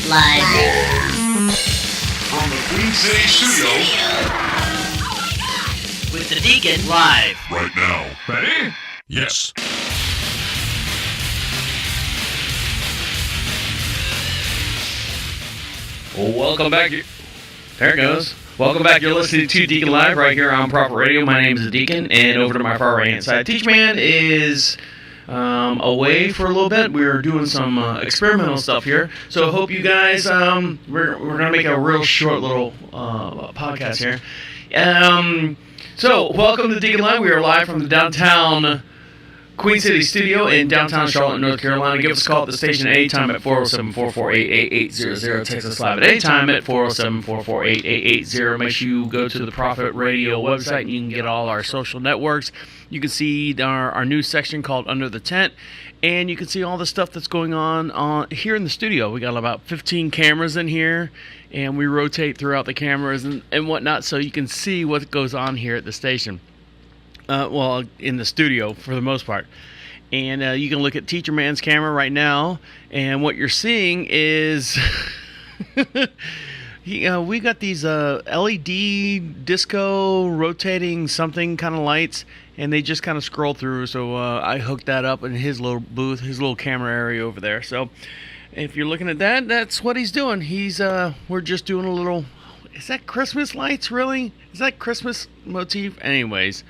Live. From the Queen City studio. With the Deacon Live. Right now. Ready? Yes. Welcome back. There it goes. Welcome back. You're listening to Deacon Live right here on Proper Radio. My name is Deacon, and over to my far right hand side, Teacher Man is away for a little bit. We're doing some experimental stuff here, so hope you guys. We're gonna make a real short little podcast here. So welcome to Deacon Live. We are live from the downtown Queen City studio in downtown Charlotte, North Carolina. Give us a call at the station at any time at 407-448-8800. Text us live at any time at 407-448-8880. Make sure you go to the Prophet Radio website and you can get all our social networks. You can see our new section called Under the Tent, and you can see all the stuff that's going on here in the studio. We got about 15 cameras in here, and we rotate throughout the cameras and whatnot, so you can see what goes on here at the station. In the studio for the most part. And you can look at Teacher Man's camera right now, and what you're seeing is we got these LED disco rotating something kind of lights, and they just kind of scroll through. So I hooked that up in his little booth, his little camera area over there. So if you're looking at that, that's what he's doing. We're just doing a little. Is that Christmas lights, really? Is that Christmas motif? Anyways.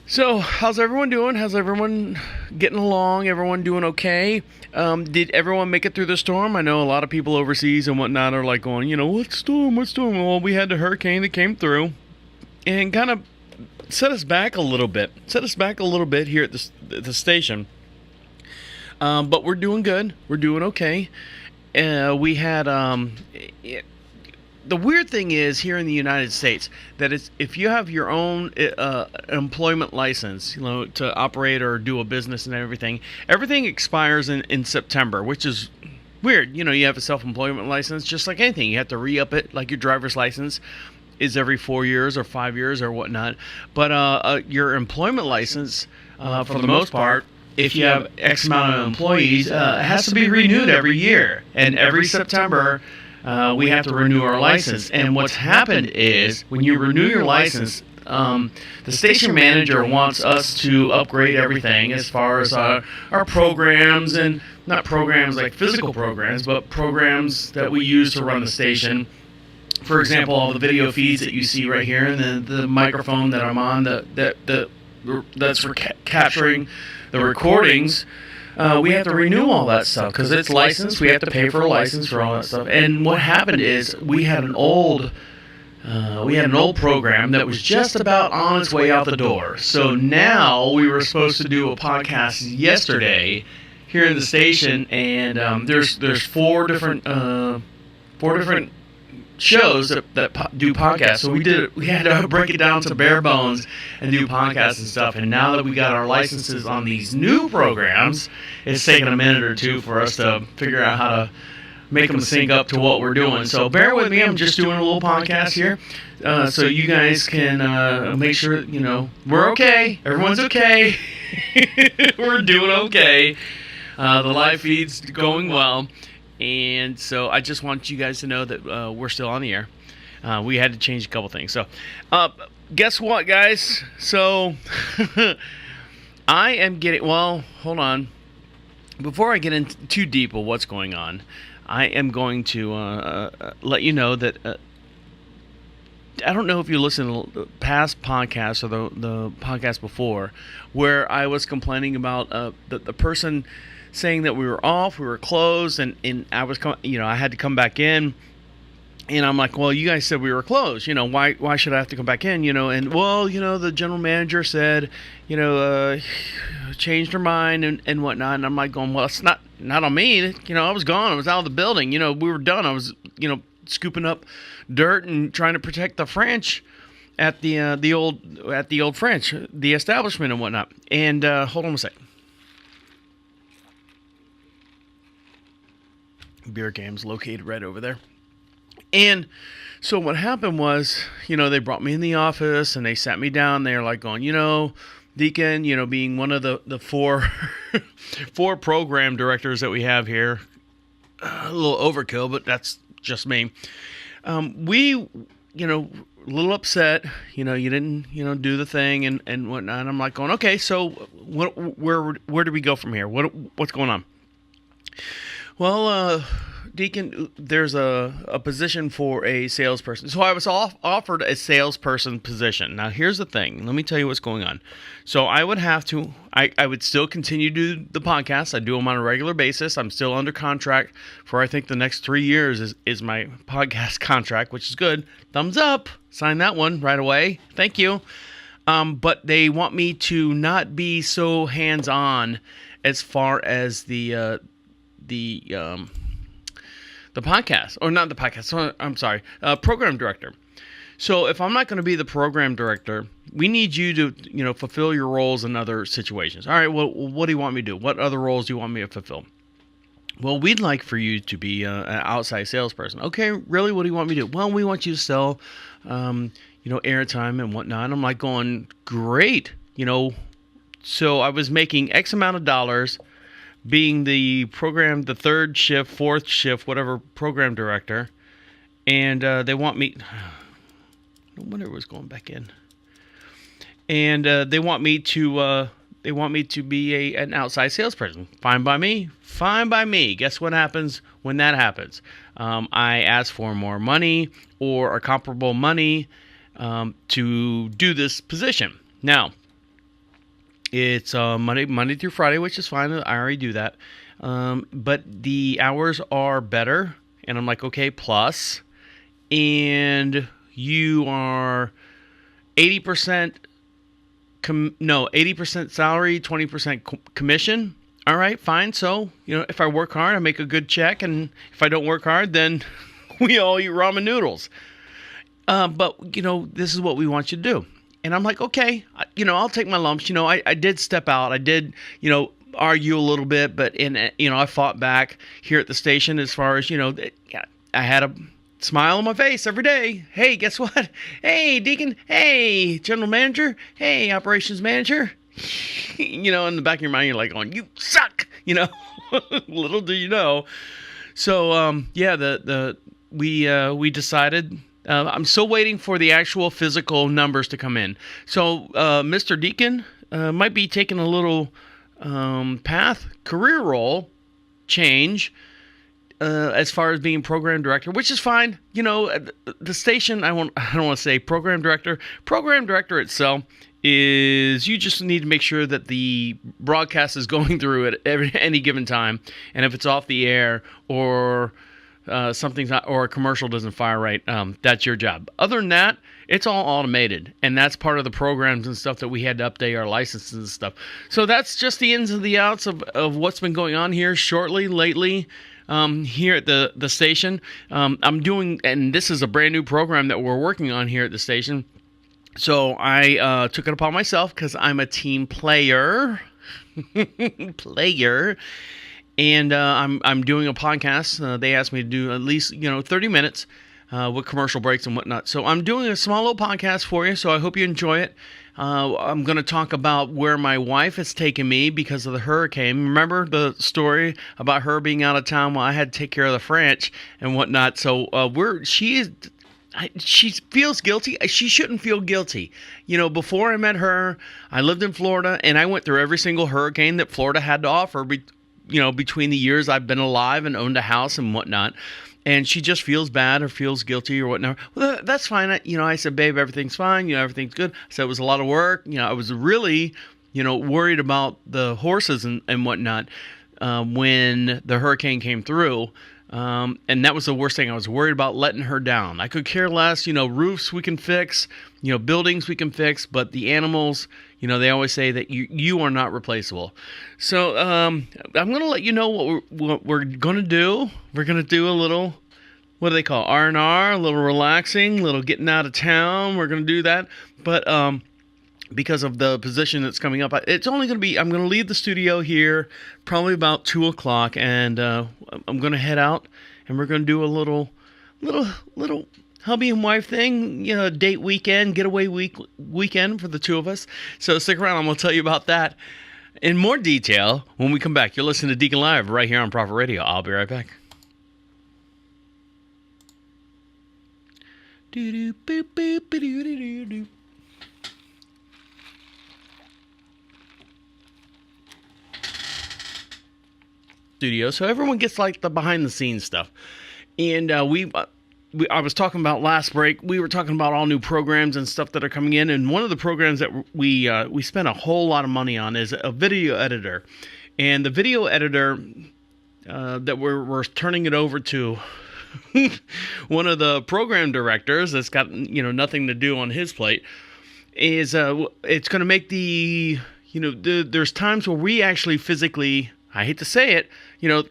So, how's everyone doing? How's everyone getting along? Everyone doing okay? Did everyone make it through the storm? I know a lot of people overseas and whatnot are like going, what storm? Well, we had the hurricane that came through and kind of set us back a little bit. Here at the station. But we're doing good. We're doing okay. We had... The weird thing is here in the United States that if you have your own employment license, to operate or do a business and everything expires in September, which is weird. You have a self-employment license, just like anything. You have to re-up it, like your driver's license is every 4 years or 5 years or whatnot. But your employment license, for the most part, if you have X amount of employees, has to be renewed every year. And every September... we have to renew our license. And what's happened is when you renew your license, the station manager wants us to upgrade everything as far as our programs, and not programs like physical programs, but programs that we use to run the station. For example, all the video feeds that you see right here, and the microphone that I'm on that's capturing the recordings. We have to renew all that stuff because it's licensed. We have to pay for a license for all that stuff. And what happened is we had an old program that was just about on its way out the door. So now we were supposed to do a podcast yesterday here in the station, and there's four different shows that do podcasts. So we had to break it down to bare bones and do podcasts and stuff. And now that we got our licenses on these new programs, it's taken a minute or two for us to figure out how to make them sync up to what we're doing. So bear with me. I'm just doing a little podcast here, so you guys can make sure we're okay. Everyone's okay. We're doing okay. The live feed's going well. And so I just want you guys to know that we're still on the air. We had to change a couple things. So guess what, guys? So I am getting... Well, hold on. Before I get into too deep of what's going on, I am going to let you know that... I don't know if you listen to past podcasts or the podcast before, where I was complaining about the person... saying that we were off, we were closed, and I was, I had to come back in, and I'm like, well, you guys said we were closed, why should I have to come back in, and well, the general manager said, changed her mind and whatnot, and I'm like going, well, it's not on me, I was gone, I was out of the building, we were done, I was, scooping up dirt and trying to protect the French at the old French, the establishment and whatnot, and hold on a second. Beer games located right over there. And so what happened was, they brought me in the office and they sat me down. They were like going, Deacon, being one of the four program directors that we have here, a little overkill, but that's just me. We, a little upset. You didn't, do the thing and whatnot. And I'm like going, okay, so where do we go from here? What's going on? Well, Deacon, there's a position for a salesperson. So I was offered a salesperson position. Now, here's the thing. Let me tell you what's going on. So I would have to, I would still continue to do the podcast. I do them on a regular basis. I'm still under contract for, I think, the next 3 years is my podcast contract, which is good. Thumbs up. Sign that one right away. Thank you. But they want me to not be so hands-on as far as the podcast, or not the podcast, I'm sorry, program director. So if I'm not going to be the program director, we need you to, fulfill your roles in other situations. All right, well, what do you want me to do? What other roles do you want me to fulfill? Well, we'd like for you to be an outside salesperson. Okay, really? What do you want me to do? Well, we want you to sell, airtime and whatnot. I'm like going, great. So I was making X amount of dollars being the third shift, fourth shift, whatever program director, and they want me. No wonder it was going back in. And they want me to be an outside salesperson. Fine by me. Fine by me. Guess what happens when that happens? I ask for more money or a comparable money to do this position. Now, it's Monday through Friday, which is fine. I already do that. But the hours are better. And I'm like, okay, plus. And you are 80% 80% salary, 20% commission. All right, fine. So, if I work hard, I make a good check. And if I don't work hard, then we all eat ramen noodles. But, this is what we want you to do. And I'm like, okay, I'll take my lumps. I did step out. I did, argue a little bit, but I fought back here at the station as far as, I had a smile on my face every day. Hey, guess what? Hey, Deacon. Hey, general manager. Hey, operations manager. In the back of your mind, you're like, going, you suck. Little do you know. So, we decided. I'm still waiting for the actual physical numbers to come in. So, Mr. Deacon might be taking a little career role change as far as being program director, which is fine. The station, I don't want to say program director. Program director itself is you just need to make sure that the broadcast is going through at any given time, and if it's off the air or something's not, or a commercial doesn't fire right, that's your job. Other than that, it's all automated, and that's part of the programs and stuff that we had to update our licenses and stuff. So that's just the ins and the outs of what's been going on here lately, here at the station. I'm doing, and this is a brand new program that we're working on here at the station. So I took it upon myself because I'm a team player. And I'm doing a podcast. They asked me to do at least 30 minutes with commercial breaks and whatnot. So I'm doing a small little podcast for you. So I hope you enjoy it. I'm going to talk about where my wife has taken me because of the hurricane. Remember the story about her being out of town while I had to take care of the French and whatnot. So she feels guilty. She shouldn't feel guilty. Before I met her, I lived in Florida and I went through every single hurricane that Florida had to offer. Between the years I've been alive and owned a house and whatnot, and she just feels bad or feels guilty or whatnot. Well, that's fine. I said, babe, everything's fine. Everything's good. I said, it was a lot of work. I was really, worried about the horses and whatnot when the hurricane came through. And that was the worst thing. I was worried about letting her down. I could care less. Roofs we can fix, buildings we can fix, but the animals, they always say that you are not replaceable. So I'm going to let you know what we're going to do. We're going to do a little, what do they call R&R, a little relaxing, a little getting out of town. We're going to do that. But because of the position that's coming up, it's only going to be, I'm going to leave the studio here probably about 2 o'clock, and I'm going to head out, and we're going to do a little hubby and wife thing, date weekend, getaway weekend for the two of us. So stick around. I'm going to tell you about that in more detail when we come back. You're listening to Deacon Live right here on Prophet Radio. I'll be right back. Studio, so everyone gets like the behind the scenes stuff. And I was talking about last break. We were talking about all new programs and stuff that are coming in, and one of the programs that we spent a whole lot of money on is a video editor. And the video editor that we're turning it over to one of the program directors that's got nothing to do on his plate is it's going to make there's times where we actually physically, I hate to say it,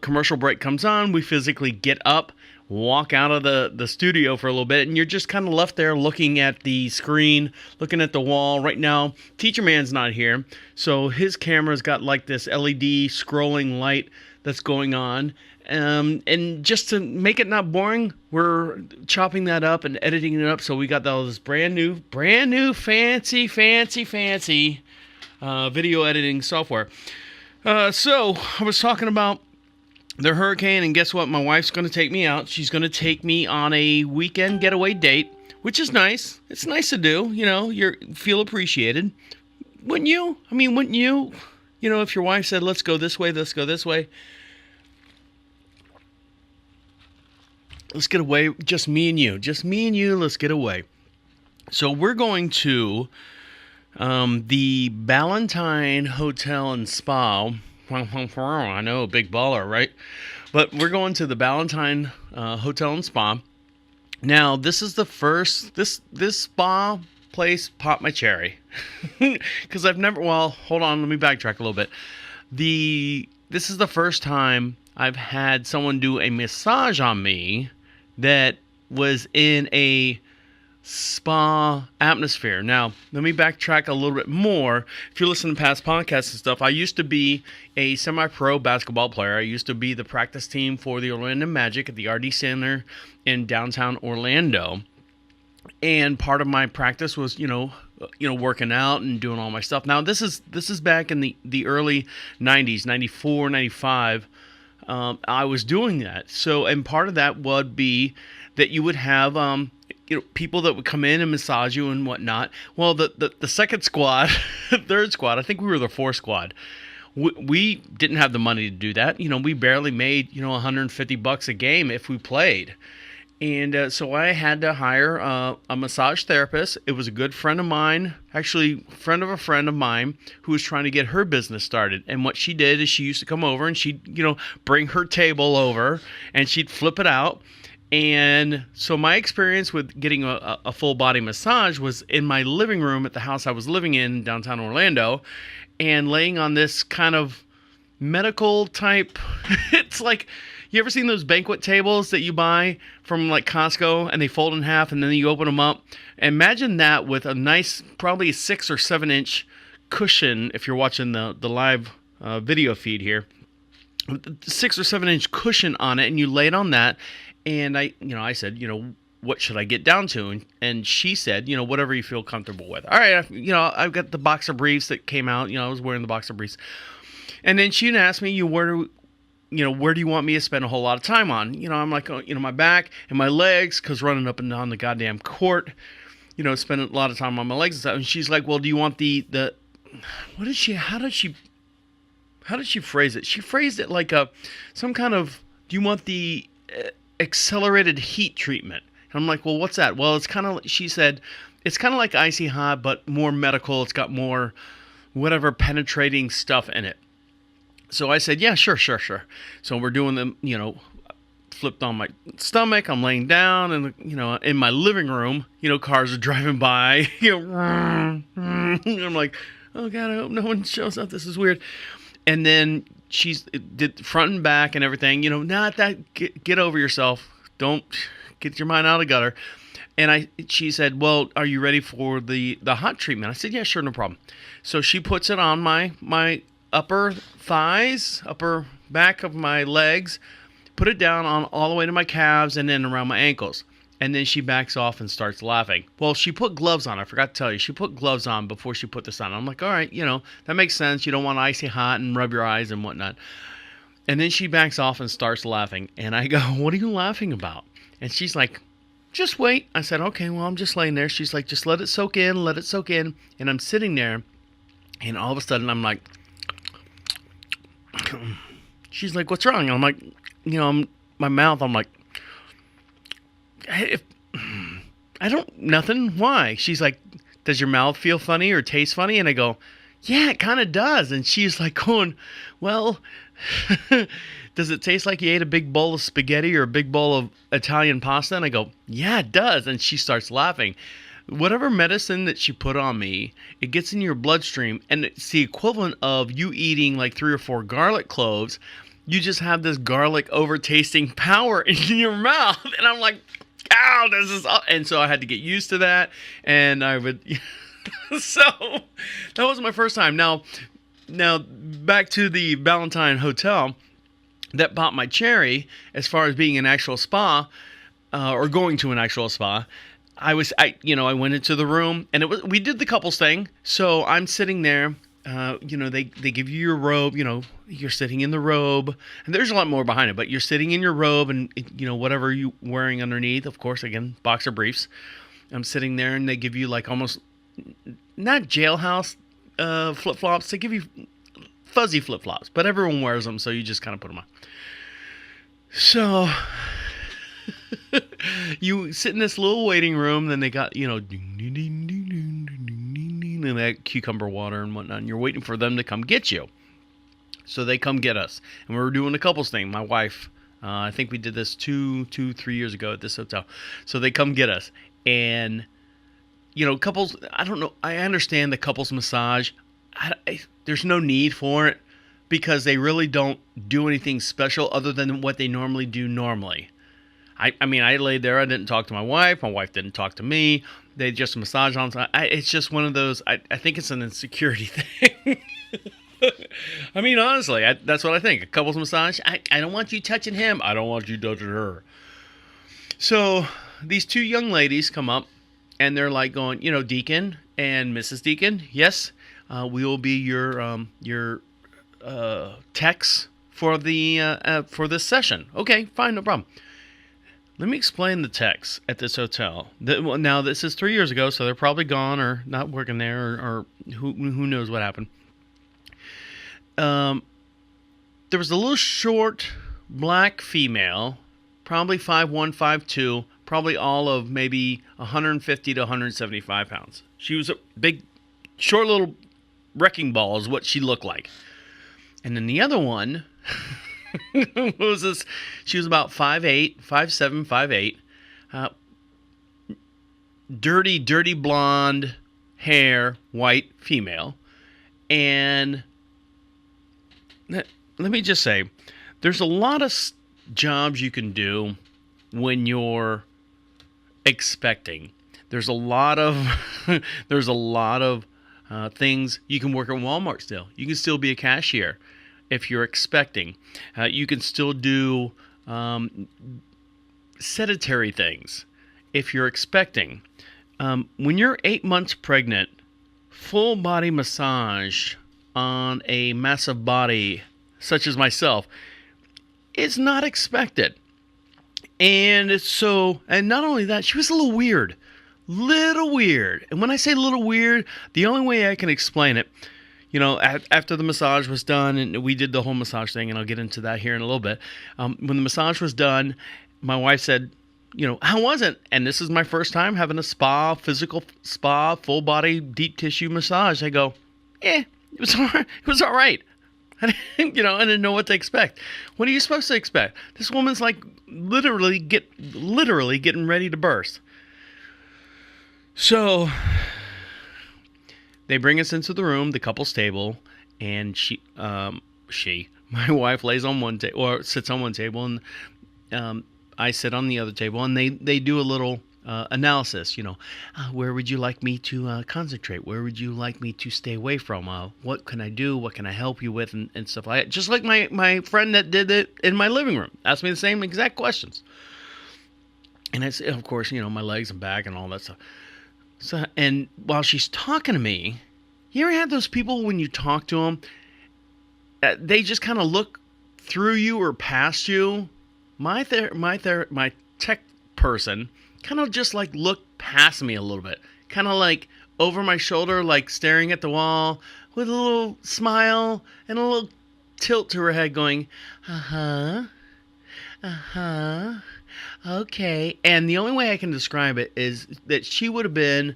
commercial break comes on, we physically get up, walk out of the studio for a little bit, and you're just kind of left there looking at the screen, looking at the wall. Right now, Teacher Man's not here, so his camera's got like this LED scrolling light that's going on. And just to make it not boring, we're chopping that up and editing it up. So we got all this brand new, fancy video editing software. So I was talking about the hurricane, and guess what? My wife's going to take me out. She's going to take me on a weekend getaway date, which is nice. It's nice to do. You feel appreciated. Wouldn't you? I mean, wouldn't you? If your wife said, let's go this way, let's go this way. Let's get away. Just me and you. Let's get away. So we're going to the Ballantine Hotel and Spa. I know, big baller, right? But we're going to the Ballantine Hotel and Spa. Now, this is the first. This spa place popped my cherry because I've never. Well, hold on. Let me backtrack a little bit. This is the first time I've had someone do a massage on me that was in a spa atmosphere. Now, let me backtrack a little bit more. If you're listening to past podcasts and stuff, I used to be a semi-pro basketball player. I used to be the practice team for the Orlando Magic at the RD Center in downtown Orlando. And part of my practice was, working out and doing all my stuff. Now, this is back in the early 90s, 94, 95. I was doing that. So, and part of that would be that you would have, people that would come in and massage you and whatnot. Well, the second squad, third squad, I think we were the fourth squad. We didn't have the money to do that. We barely made, $150 a game if we played. And so I had to hire a massage therapist. It was a good friend of mine, actually friend of a friend of mine, who was trying to get her business started. And what she did is she used to come over and she'd, bring her table over and she'd flip it out. And so my experience with getting a full body massage was in my living room at the house I was living in downtown Orlando, and laying on this kind of medical type. It's like, you ever seen those banquet tables that you buy from like Costco and they fold in half and then you open them up? Imagine that with a nice, probably a 6 or 7 inch cushion. If you're watching the live video feed here, 6 or 7 inch cushion on it, and you lay it on that. And I said, what should I get down to? And she said, whatever you feel comfortable with. All right, I've got the boxer briefs that came out. I was wearing the boxer briefs. And then she'd ask me, where do you want me to spend a whole lot of time on? I'm like, my back and my legs, because running up and down the goddamn court, spending a lot of time on my legs and stuff. And she's like, well, do you want how did she phrase it? She phrased it like some kind of, do you want the accelerated heat treatment? And I'm like, well, what's that? Well, she said, it's kind of like Icy Hot, but more medical. It's got more whatever penetrating stuff in it. So I said, yeah, sure. So we're doing them, flipped on my stomach. I'm laying down and, in my living room, cars are driving by, I'm like, oh God, I hope no one shows up. This is weird. And then she did front and back and everything, not that, get over yourself. Don't get your mind out of the gutter. And she said, well, are you ready for the hot treatment? I said, yeah, sure, no problem. So she puts it on my upper thighs, upper back of my legs, put it down on all the way to my calves and then around my ankles. And then she backs off and starts laughing. Well, she put gloves on. I forgot to tell you. She put gloves on before she put this on. I'm like, all right, that makes sense. You don't want icy hot and rub your eyes and whatnot. And then she backs off and starts laughing. And I go, what are you laughing about? And she's like, just wait. I said, okay, well, I'm just laying there. She's like, just let it soak in, let it soak in. And I'm sitting there, and all of a sudden, I'm like, she's like, what's wrong? And I'm like, my mouth, I'm like, I don't, nothing. Why? She's like, does your mouth feel funny or taste funny? And I go, yeah, it kind of does. And she's like going, well, does it taste like you ate a big bowl of spaghetti or a big bowl of Italian pasta? And I go, yeah, it does. And she starts laughing. Whatever medicine that she put on me, it gets in your bloodstream, and it's the equivalent of you eating like 3 or 4 garlic cloves. You just have this garlic overtasting power in your mouth. And I'm like, ow, this is... And so I had to get used to that. And I would... So that was my first time. Now back to the Ballantine Hotel that popped my cherry as far as being an actual spa, or going to an actual spa. I went into the room, and we did the couples thing. So I'm sitting there, they give you your robe, you're sitting in the robe, and there's a lot more behind it, but you're sitting in your robe and, whatever you're wearing underneath, of course, again, boxer briefs. I'm sitting there, and they give you like almost, not jailhouse flip-flops, they give you fuzzy flip-flops, but everyone wears them, so you just kind of put them on. So... you sit in this little waiting room, then they got, and that cucumber water and whatnot, and you're waiting for them to come get you. So they come get us. And we were doing a couples thing. My wife, I think we did this 3 years ago at this hotel. So they come get us. And, couples, I don't know, I understand the couples massage. There's no need for it because they really don't do anything special other than what they normally do normally. I mean, I laid there. I didn't talk to my wife. My wife didn't talk to me. They just massaged on. It's just one of those. I think it's an insecurity thing. I mean, honestly, that's what I think. A couples massage. I don't want you touching him. I don't want you touching her. So these 2 young ladies come up, and they're like going, Deacon and Mrs. Deacon, yes, we will be your techs for for this session. Okay, fine, no problem. Let me explain the techs at this hotel. Now, this is 3 years ago, so they're probably gone or not working there, or who knows what happened. There was a little short black female, probably 5'1", 5'2", probably all of maybe 150 to 175 pounds. She was a big, short little wrecking ball is what she looked like. And then the other one... what was this? She was about 5'8", 5'7", 5'8". Dirty blonde hair, white female. And let me just say, there's a lot of jobs you can do when you're expecting. There's a lot of things. You can work at Walmart still. You can still be a cashier. If you're expecting, you can still do sedentary things. If you're expecting, when you're 8 months pregnant, full body massage on a massive body such as myself is not expected. And not only that, she was a little weird. And when I say little weird, the only way I can explain it, after the massage was done, and we did the whole massage thing, and I'll get into that here in a little bit. When the massage was done, my wife said, how was it? And this is my first time having a physical spa, full body, deep tissue massage. I go, it was all right. It was all right. I didn't know what to expect. What are you supposed to expect? This woman's like literally getting ready to burst. So... they bring us into the room, the couple's table, and my wife lays on one table, or sits on one table, and I sit on the other table, and they do a little analysis, where would you like me to concentrate? Where would you like me to stay away from? What can I do? What can I help you with? And stuff like that. Just like my friend that did it in my living room. Asked me the same exact questions. And I said, of course, my legs and back and all that stuff. So, and while she's talking to me, you ever had those people when you talk to them, they just kind of look through you or past you? My tech person kind of just like looked past me a little bit, kind of like over my shoulder, like staring at the wall with a little smile and a little tilt to her head going, okay. And the only way I can describe it is that she would have been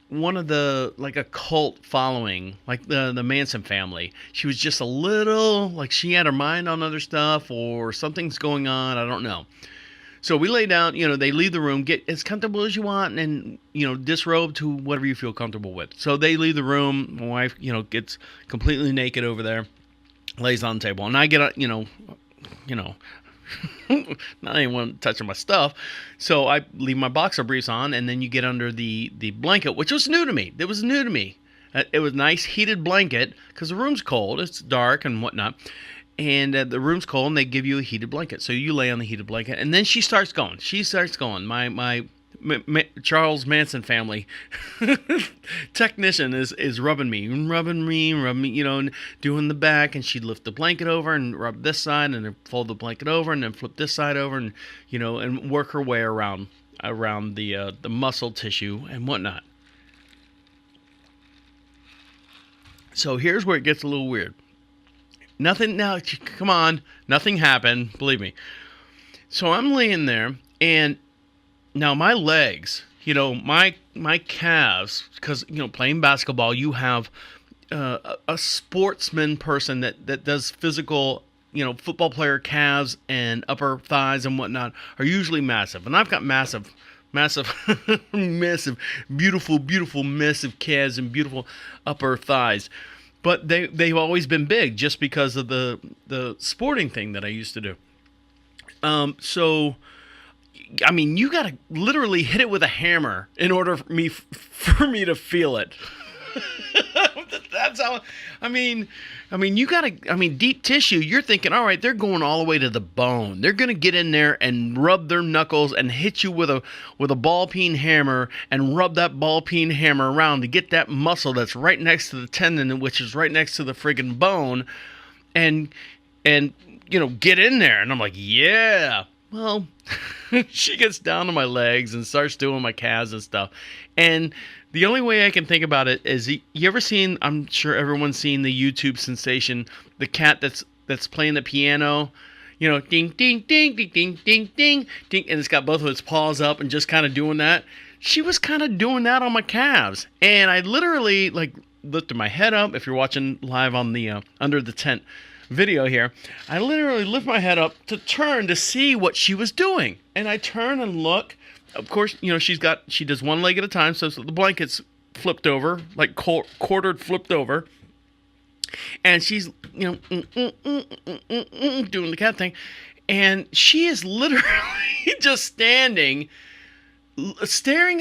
one of the, like a cult following, like the Manson family. She was just a little, like she had her mind on other stuff or something's going on. I don't know. So we lay down, they leave the room, get as comfortable as you want, and, disrobe to whatever you feel comfortable with. So they leave the room. My wife, gets completely naked over there, lays on the table. And I get, not anyone touching my stuff. So I leave my boxer briefs on, and then you get under the blanket, which was new to me. It was new to me. It was a nice heated blanket because the room's cold. It's dark and whatnot. And the room's cold, and they give you a heated blanket. So you lay on the heated blanket, and then she starts going. My Charles Manson Family technician is rubbing me, and doing the back. And she'd lift the blanket over and rub this side, and then fold the blanket over, and then flip this side over, and and work her way around the muscle tissue and whatnot. So here's where it gets a little weird. Nothing happened, believe me. So I'm laying there, and now my legs, my calves, because, playing basketball, you have a sportsman person that does physical, football player calves and upper thighs and whatnot are usually massive. And I've got massive, beautiful, massive calves and beautiful upper thighs. But they've always been big just because of the sporting thing that I used to do. So, I mean, you got to literally hit it with a hammer in order for me to feel it. That's how, deep tissue, you're thinking, all right, they're going all the way to the bone. They're going to get in there and rub their knuckles and hit you with a ball peen hammer and rub that ball peen hammer around to get that muscle that's right next to the tendon, which is right next to the friggin' bone, and get in there. And I'm like, yeah. Well, she gets down to my legs and starts doing my calves and stuff. And the only way I can think about it is, you ever seen, I'm sure everyone's seen the YouTube sensation, the cat that's playing the piano, ding, ding, ding, ding, ding, ding, ding, ding, and it's got both of its paws up and just kind of doing that. She was kind of doing that on my calves. And I literally, lifted my head up. If you're watching live on the Under the Tent video here, I literally lift my head up to turn to see what she was doing. And I turn and look. Of course, she does one leg at a time, so the blanket's flipped over, like quartered flipped over. And she's, doing the cat thing. And she is literally just staring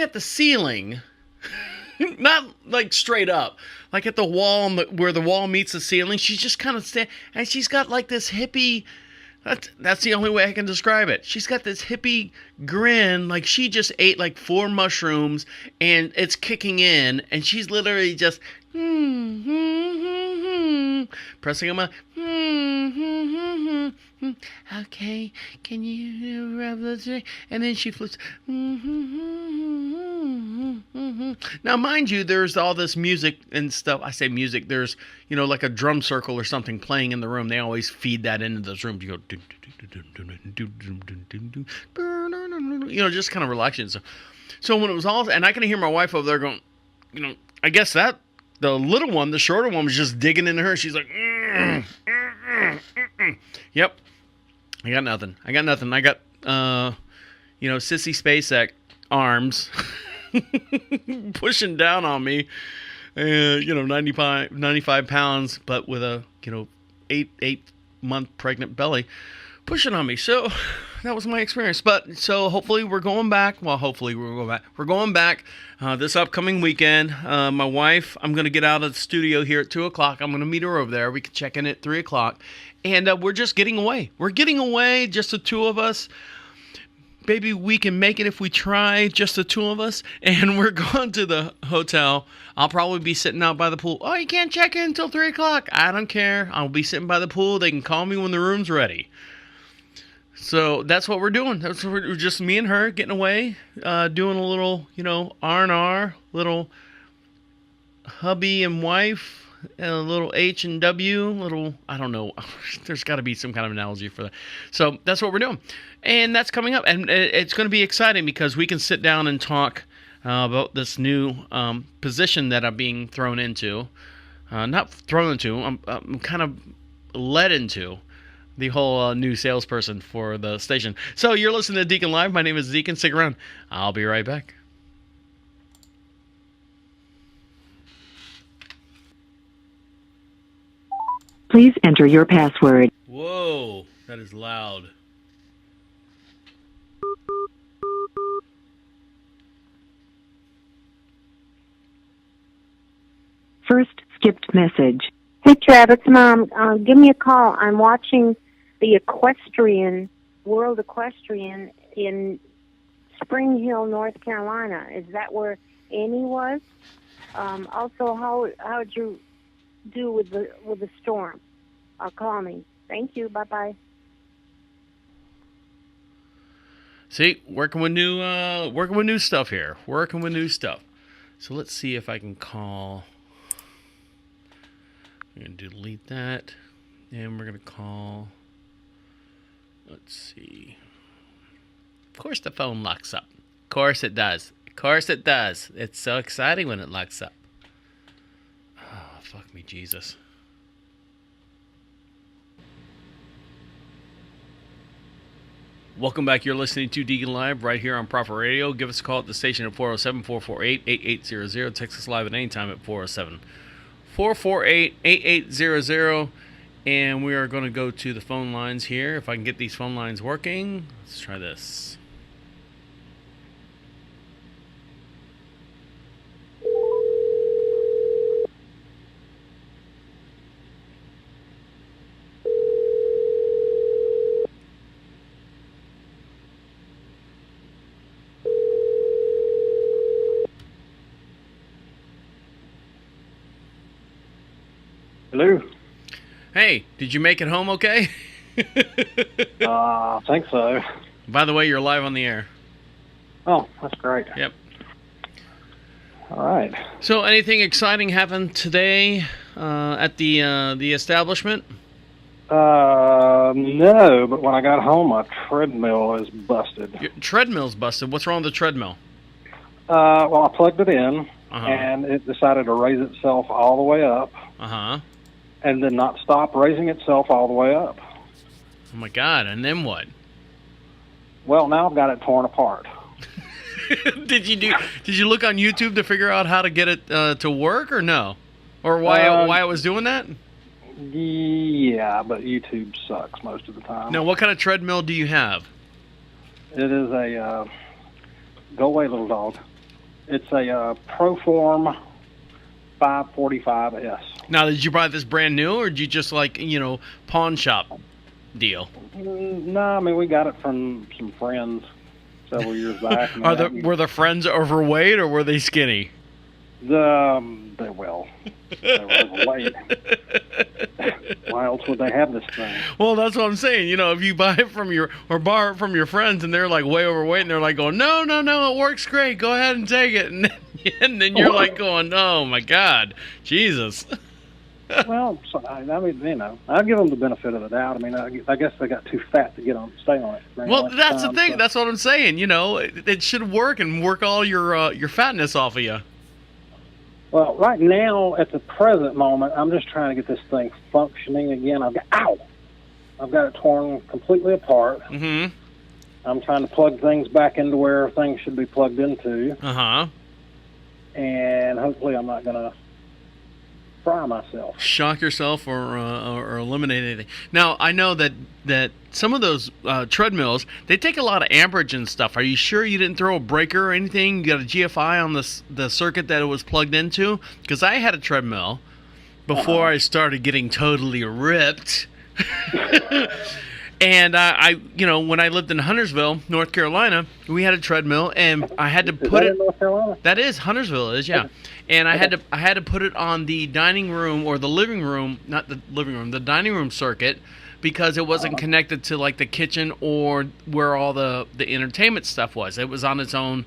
at the ceiling, not like straight up, like at the wall, where the wall meets the ceiling. She's just kind of standing, and she's got like this hippie. That's the only way I can describe it. She's got this hippie grin, like she just ate like 4 mushrooms and it's kicking in, and she's literally just pressing on my okay, can you rub the thing? And then she flips. Now, mind you, there's all this music and stuff. I say music. There's, like a drum circle or something playing in the room. They always feed that into those rooms. You go, just kind of relaxing. So when it was all, and I can hear my wife over there going, I guess that the little one, the shorter one, was just digging into her. She's like, yep. I got nothing. I got Sissy Spacek arms pushing down on me, 95 pounds, but with a, 8-month pregnant belly pushing on me. So that was my experience. But so hopefully we're going back. Well, We're going back this upcoming weekend. My wife, I'm going to get out of the studio here at 2 o'clock. I'm going to meet her over there. We can check in at 3 o'clock. And we're just getting away. We're getting away, just the two of us. Maybe we can make it if we try, just the two of us. And we're going to the hotel. I'll probably be sitting out by the pool. Oh, you can't check in until 3 o'clock. I don't care. I'll be sitting by the pool. They can call me when the room's ready. So that's what we're doing. That's what we're just me and her getting away, doing a little, R&R, little hubby and wife, and a little H&W, little, I don't know. There's got to be some kind of analogy for that. So that's what we're doing. And that's coming up. And it's going to be exciting because we can sit down and talk about this new position that I'm being thrown into. Not thrown into, I'm kind of led into the whole new salesperson for the station. So you're listening to Deacon Live. My name is Deacon. Stick around. I'll be right back. Please enter your password. Whoa, that is loud. First skipped message. Hey, Travis, Mom, give me a call. I'm watching the World Equestrian in Spring Hill, North Carolina. Is that where Amy was? Also, how'd you do with the storm? Call me. Thank you. Bye-bye. See, working with new stuff here. Working with new stuff. So let's see if I can call. I'm going to delete that. And we're going to call. Let's see. Of course the phone locks up. Of course it does. Of course it does. It's so exciting when it locks up. Oh, fuck me, Jesus. Welcome back. You're listening to Deacon Live right here on Proper Radio. Give us a call at the station at 407-448-8800. Text us live at any time at 407-448-8800. And we are going to go to the phone lines here. If I can get these phone lines working, let's try this. Hello. Hey, did you make it home okay? I think so. By the way, you're live on the air. Oh, that's great. Yep. All right. So, anything exciting happened today at the establishment? No, but when I got home, my treadmill is busted. Your treadmill's busted. What's wrong with the treadmill? Well, I plugged it in, and it decided to raise itself all the way up. And then not stop raising itself all the way up. Oh my God! And then what? Well, now I've got it torn apart. Did you look on YouTube to figure out how to get it to work, or no, or why it was doing that? Yeah, but YouTube sucks most of the time. Now, what kind of treadmill do you have? It is a go away, little dog. It's a Proform 545S. Now, did you buy this brand new, or did you just pawn shop deal? No, I mean we got it from some friends several years back. Were the friends overweight or were they skinny? They were overweight. Why else would they have this thing? Well, that's what I'm saying. If you buy it or borrow it from your friends and they're like way overweight and they're like going, no, it works great. Go ahead and take it. And then you're like going, oh my God, Jesus. Well, so, I mean, I'll give them the benefit of the doubt. I mean, I guess they got too fat to stay on it. Well, that's the thing. So. That's what I'm saying. It should work and work all your fatness off of you. Well, right now, at the present moment, I'm just trying to get this thing functioning again. I've got it torn completely apart. Mm-hmm. I'm trying to plug things back into where things should be plugged into. And hopefully I'm not going to fry myself. Shock yourself or eliminate anything. Now, I know that some of those treadmills, they take a lot of amperage and stuff. Are you sure you didn't throw a breaker or anything? You got a GFI on the circuit that it was plugged into? Because I had a treadmill before I started getting totally ripped. And when I lived in Huntersville, North Carolina, we had a treadmill, and I had to put it. North Carolina? That is Huntersville, yeah. And I had to put it on the dining room or the living room, not the living room, the dining room circuit, because it wasn't connected to like the kitchen or where all the entertainment stuff was. It was on its own,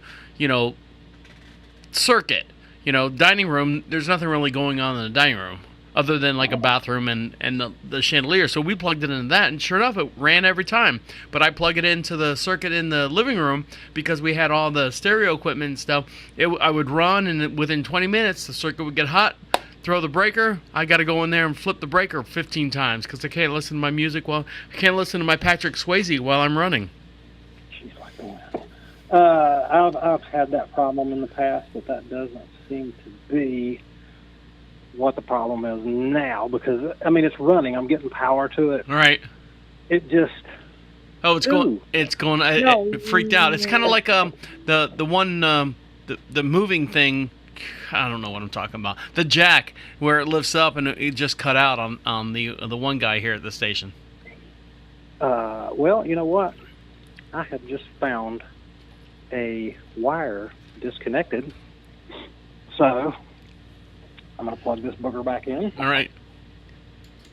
circuit. Dining room, there's nothing really going on in the dining room other than like a bathroom and the chandelier. So we plugged it into that, and sure enough, it ran every time. But I plug it into the circuit in the living room because we had all the stereo equipment and stuff. I would run, and within 20 minutes, the circuit would get hot, throw the breaker. I got to go in there and flip the breaker 15 times because I can't listen to my music I can't listen to my Patrick Swayze while I'm running. She's like that. I've had that problem in the past, but that doesn't seem to be what the problem is now, because it's running. I'm getting power to it. Right. It just. Oh, it's going. It's going. No. It freaked out. It's kind of like the one the moving thing. I don't know what I'm talking about. The jack where it lifts up and it just cut out on the one guy here at the station. Well, you know what? I have just found a wire disconnected, so I'm going to plug this booger back in. All right.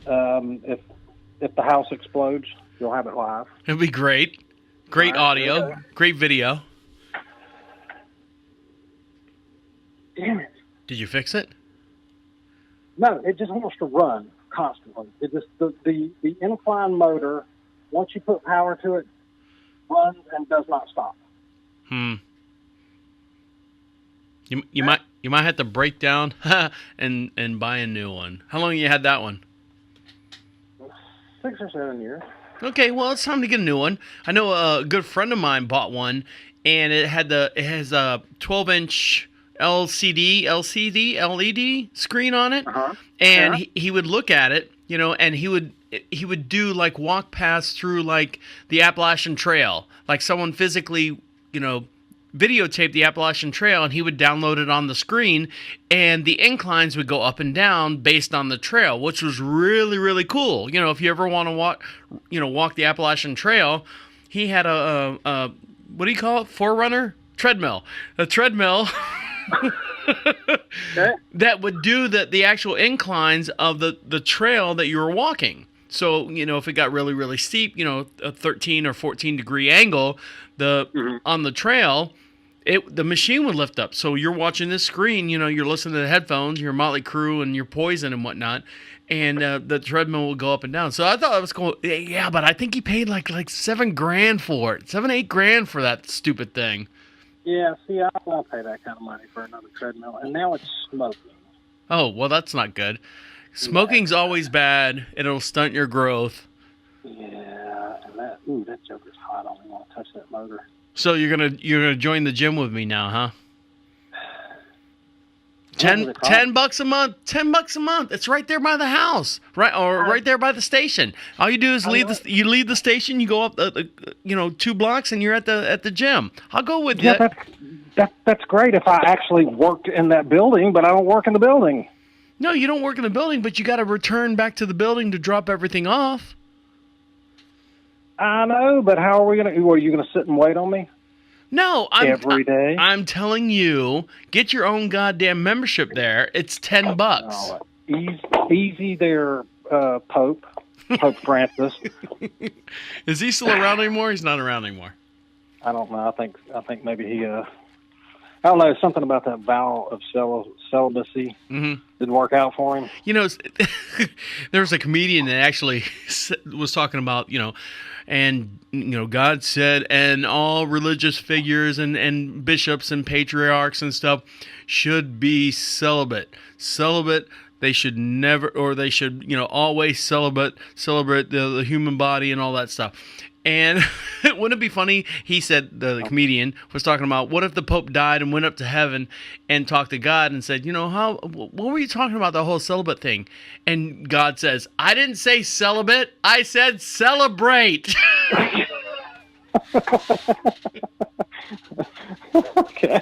If the house explodes, you'll have it live. It'll be great. Great audio. Great video. Damn it. Did you fix it? No, it just wants to run constantly. It just the incline motor, once you put power to it, runs and does not stop. You might have to break down and buy a new one. How long have you had that one? 6 or 7 years. Okay, well it's time to get a new one. I know a good friend of mine bought one, and it has a 12-inch LCD LED screen on it, and he would look at it, and he would do like walk paths through like the Appalachian Trail, like someone physically, videotaped the Appalachian Trail, and he would download it on the screen, and the inclines would go up and down based on the trail, which was really, really cool. If you ever want to walk the Appalachian Trail, he had a what do you call it? Forerunner? Treadmill. A treadmill that would do the actual inclines of the trail that you were walking. So, if it got really, really steep, a 13 or 14 degree angle, on the trail, the machine would lift up. So you're watching this screen, you're listening to the headphones, your Motley Crue and your Poison and whatnot, and the treadmill will go up and down. So I thought it was cool. Yeah, but I think he paid like $7,000 for it, $8,000 for that stupid thing. Yeah, see, I won't pay that kind of money for another treadmill, and now it's smoking. Oh, well, that's not good. Smoking's always bad. It'll stunt your growth. Yeah, and that joker's hot. I don't even want to touch that motor. So you're gonna join the gym with me now, huh? $10 a month. $10 a month. It's right there by the house, right there by the station. All you do is leave the station. You go up, 2 blocks, and you're at the gym. I'll go with you. That's great if I actually worked in that building, but I don't work in the building. No, you don't work in the building, but you got to return back to the building to drop everything off. I know, but how are we going to? Are you going to sit and wait on me? No, every day. I'm telling you, get your own goddamn membership there. It's $10. Oh, easy there, Pope Francis. Is he still around anymore? He's not around anymore. I don't know. I think maybe he. I don't know. Something about that vow of celibacy didn't work out for him. There was a comedian that actually was talking about, and God said, and all religious figures and bishops and patriarchs and stuff should be celibate. They should never, or they should, always celebrate the human body and all that stuff. And wouldn't it be funny? He said, the comedian was talking about, what if the Pope died and went up to heaven and talked to God and said, what were you talking about, the whole celibate thing? And God says, I didn't say celibate, I said celebrate. Okay.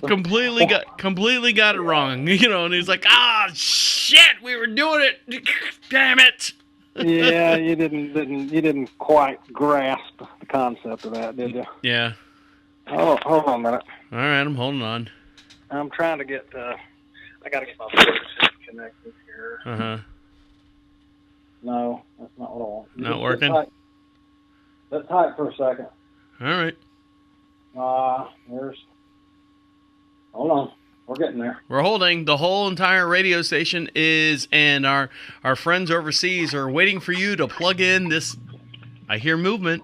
Completely got it wrong, and he's like, shit, we were doing it. Damn it. Yeah, you didn't quite grasp the concept of that, did you? Yeah. Oh, hold on a minute. All right, I'm holding on. I'm trying to get. I got to get my Bluetooth connected here. No, that's not what I want. You Not just working? Sit tight for a second. All right. Hold on. We're getting there. We're holding. The whole entire radio station is, and our friends overseas are waiting for you to plug in this. I hear movement.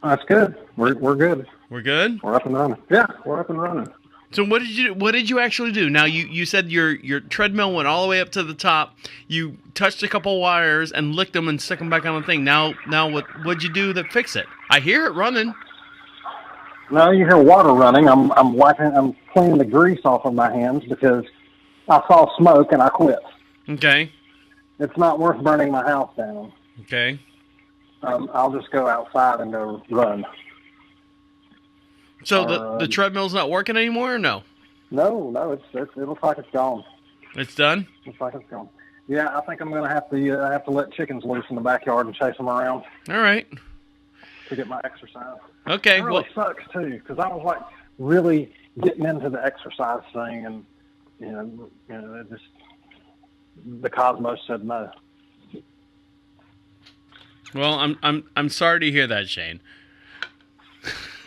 That's good. We're good. We're good? We're up and running. Yeah, we're up and running. So what did you actually do? Now you said your treadmill went all the way up to the top. You touched a couple wires and licked them and stuck them back on the thing. Now what'd you do to fix it? I hear it running. No, you hear water running. I'm cleaning the grease off of my hands because I saw smoke and I quit. Okay. It's not worth burning my house down. Okay. I'll just go outside and go run. So the treadmill's not working anymore, or no? No, it looks like it's gone. It's done? Looks like it's gone. Yeah, I think I'm gonna have to let chickens loose in the backyard and chase them around All right. to get my exercise. Okay. It really sucks too, because I was like really getting into the exercise thing, and you know, it just the cosmos said no. Well, I'm sorry to hear that, Shane.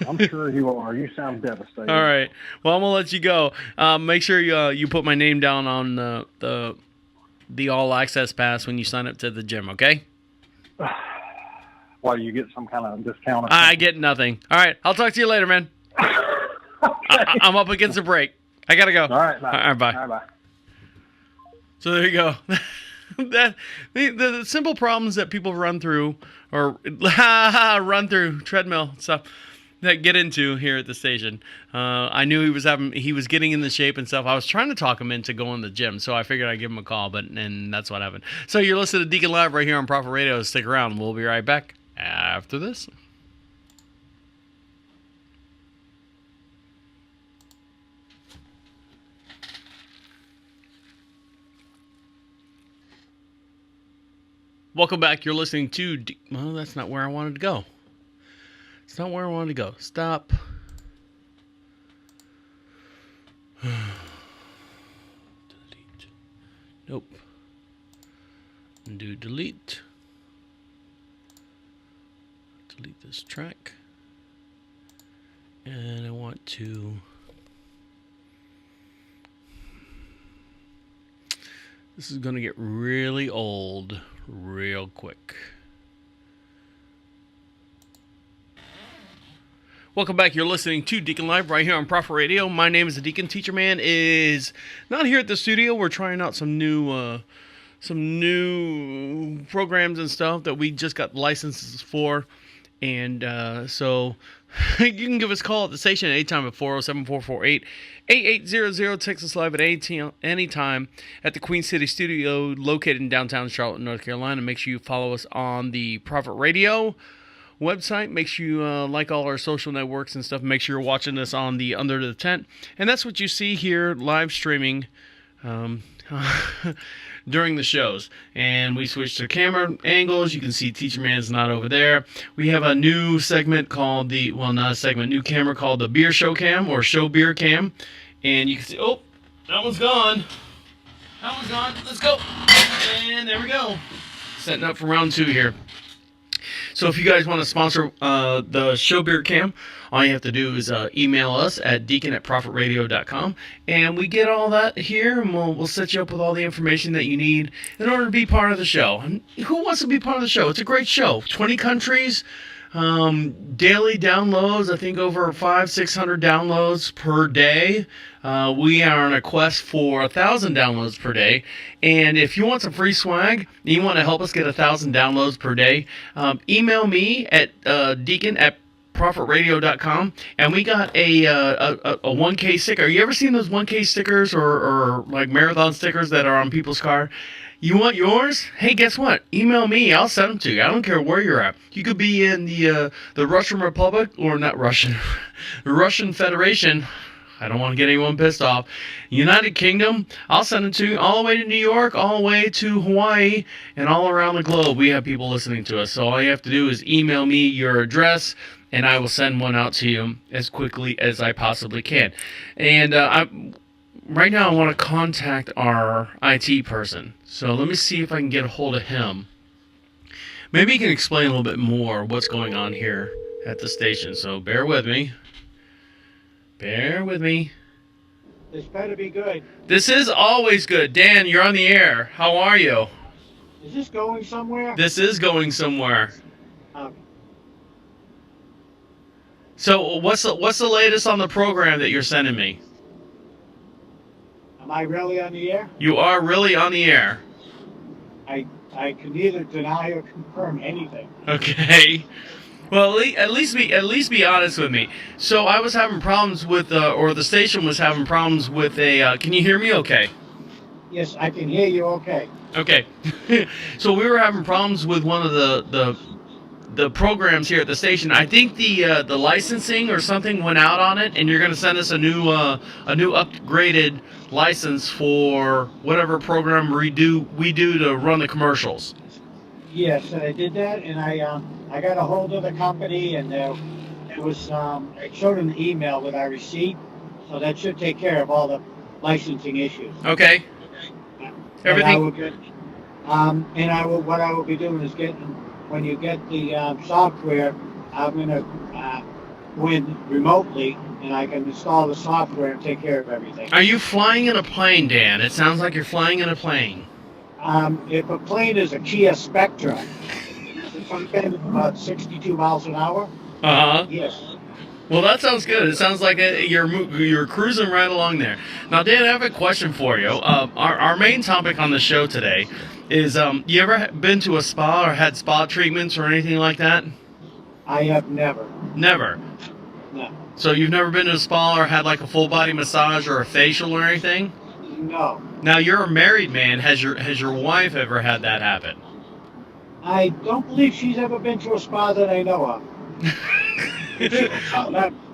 I'm sure you are. You sound devastated. All right. Well, I'm gonna let you go. Make sure you put my name down on the all access pass when you sign up to the gym. Okay. Why, do you get some kind of discount? I get nothing. All right. I'll talk to you later, man. Okay. I'm up against a break. I gotta go. All right. Bye. All right. Bye. All right, bye. So there you go. That the simple problems that people run through or run through treadmill stuff that get into here at the station. I knew he was getting in the shape and stuff. I was trying to talk him into going to the gym, so I figured I'd give him a call, and that's what happened. So you're listening to Deacon Live right here on Prophet Radio. Stick around. We'll be right back after this. Welcome back. You're listening to... Well, that's not where I wanted to go. It's not where I wanted to go. Stop. Delete. Nope. Undo delete. Delete this track. And I want to... This is going to get really old real quick. Welcome back. You're listening to Deacon Live right here on Prophet Radio. My name is the Deacon. Teacher Man is not here at the studio. We're trying out some new programs and stuff that we just got licenses for. And so you can give us a call at the station anytime at 407-448-8800. Text us live at any time at the Queen City Studio located in downtown Charlotte, North Carolina. Make sure you follow us on the Prophet Radio website. Make sure you like all our social networks and stuff. Make sure you're watching us on the Under the Tent. And that's what you see here live streaming during the shows. And we switch to camera angles. You can see Teacher Man's not over there. We have a new segment called new camera called the Beer Show Cam or Show Beer Cam. And you can see, oh, that one's gone. That one's gone. Let's go. And there we go. Setting up for round 2 here. So if you guys want to sponsor the Show Beer Cam, all you have to do is email us at deacon@prophetradio.com, and we get all that here, and we'll set you up with all the information that you need in order to be part of the show. And who wants to be part of the show? It's a great show. 20 countries, daily downloads. I think over 500-600 downloads per day. We are on a quest for 1,000 downloads per day. And if you want some free swag, and you want to help us get 1,000 downloads per day, email me at deacon@prophetradio.com, and we got a 1K sticker. You ever seen those 1K stickers or like marathon stickers that are on people's car? You want yours? Hey, guess what? Email me. I'll send them to you. I don't care where you're at. You could be in the Russian Republic, or not Russian, the Russian Federation. I don't want to get anyone pissed off. United Kingdom, I'll send it to you all the way to New York, all the way to Hawaii, and all around the globe. We have people listening to us. So all you have to do is email me your address, and I will send one out to you as quickly as I possibly can. And right now I want to contact our IT person. So let me see if I can get a hold of him. Maybe you can explain a little bit more what's going on here at the station. So bear with me. Bear with me. This better be good. This is always good. Dan, you're on the air. How are you? Is this going somewhere? This is going somewhere. Um, So what's the latest on the program that you're sending me? am I really on the air? You are really on the air. I can neither deny or confirm anything. Okay. Well, at least be honest with me. So I was having problems with, or the station was having problems with a. Can you hear me? Okay. Yes, I can hear you okay. Okay. So we were having problems with one of the programs here at the station. I think the licensing or something went out on it, and you're going to send us a new upgraded license for whatever program we do to run the commercials. Yes, I did that, and I got a hold of the company, and it was it showed an email with our receipt, so that should take care of all the licensing issues. Okay. Everything. And I will. What I will be doing is when you get the software, I'm gonna go in remotely, and I can install the software and take care of everything. Are you flying in a plane, Dan? It sounds like you're flying in a plane. If a plane is a Kia Spectra, it's about 62 miles an hour. Uh-huh. Yes. Well, that sounds good. It sounds like you're cruising right along there. Now, Dan, I have a question for you. Our main topic on the show today is, you ever been to a spa or had spa treatments or anything like that? I have never. Never. No. So you've never been to a spa or had like a full body massage or a facial or anything? No. Now, you're a married man. Has your wife ever had that happen? I don't believe she's ever been to a spa that I know of.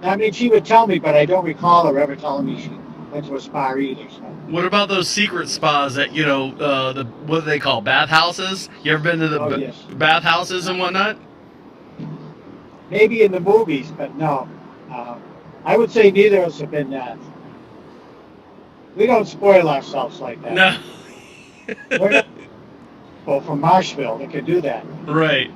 I mean, she would tell me, but I don't recall her ever telling me she went to a spa either. So. What about those secret spas that, what do they call, bathhouses? You ever been to the Yes. bathhouses and whatnot? Maybe in the movies, but no. I would say neither of us have been that. We don't spoil ourselves like that. No. Well, from Marshville, they could do that. Right.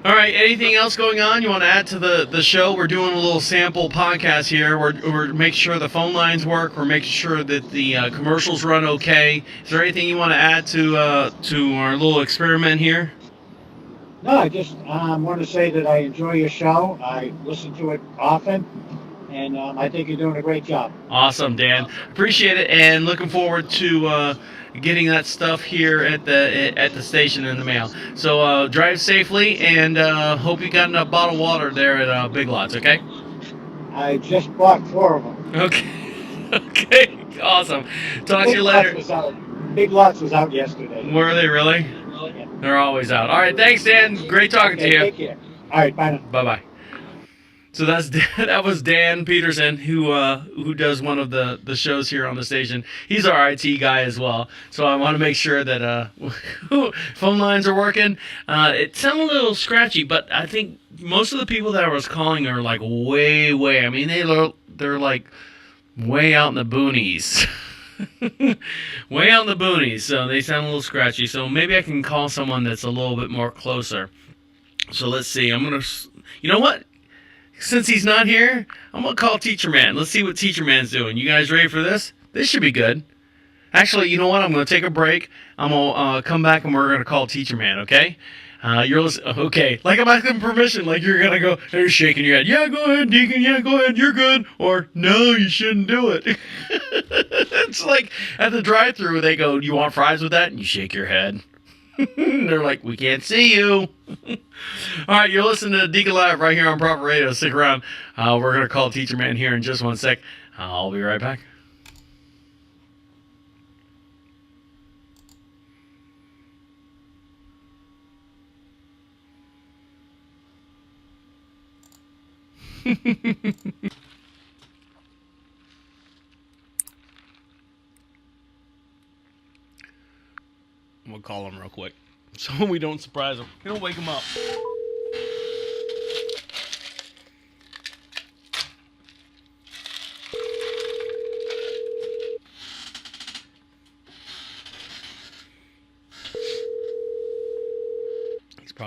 All right, anything else going on you want to add to the show? We're doing a little sample podcast here. We're making sure the phone lines work. We're making sure that the commercials run okay. Is there anything you want to add to our little experiment here? No, I just want to say that I enjoy your show. I listen to it often, and I think you're doing a great job. Awesome, Dan. Appreciate it, and looking forward to getting that stuff here at the station in the mail. So drive safely, and hope you got enough bottled water there at Big Lots. Okay. I just bought 4 of them. Okay. Okay. Awesome. Talk to you later. Big Lots was out yesterday. Were they really? Yeah. They're always out. All right. Thanks, Dan. Great talking to you. Take care. All right. Bye now. Bye-bye. So that was Dan Peterson, who does one of the shows here on the station. He's our IT guy as well. So I want to make sure that phone lines are working. It sounded a little scratchy, but I think most of the people that I was calling are like way. I mean, they're like way out in the boonies. Way out in the boonies. So they sound a little scratchy. So maybe I can call someone that's a little bit more closer. So let's see. I'm gonna. You know what? Since he's not here, I'm going to call Teacher Man. Let's see what Teacher Man's doing. You guys ready for this? This should be good. Actually, you know what? I'm going to take a break. I'm going to come back and we're going to call Teacher Man, okay? You're listening. Okay. Like I'm asking permission. Like you're going to go, you're shaking your head. Yeah, go ahead, Deacon. Yeah, go ahead. You're good. Or, no, you shouldn't do it. It's like at the drive-thru, they go, you want fries with that? And you shake your head. They're like, we can't see you. All right, you're listening to Deacon Live right here on Proper Radio. Stick around. We're going to call Teacher Man here in just one sec. I'll be right back. We'll call him real quick so we don't surprise him. We don't wake him up.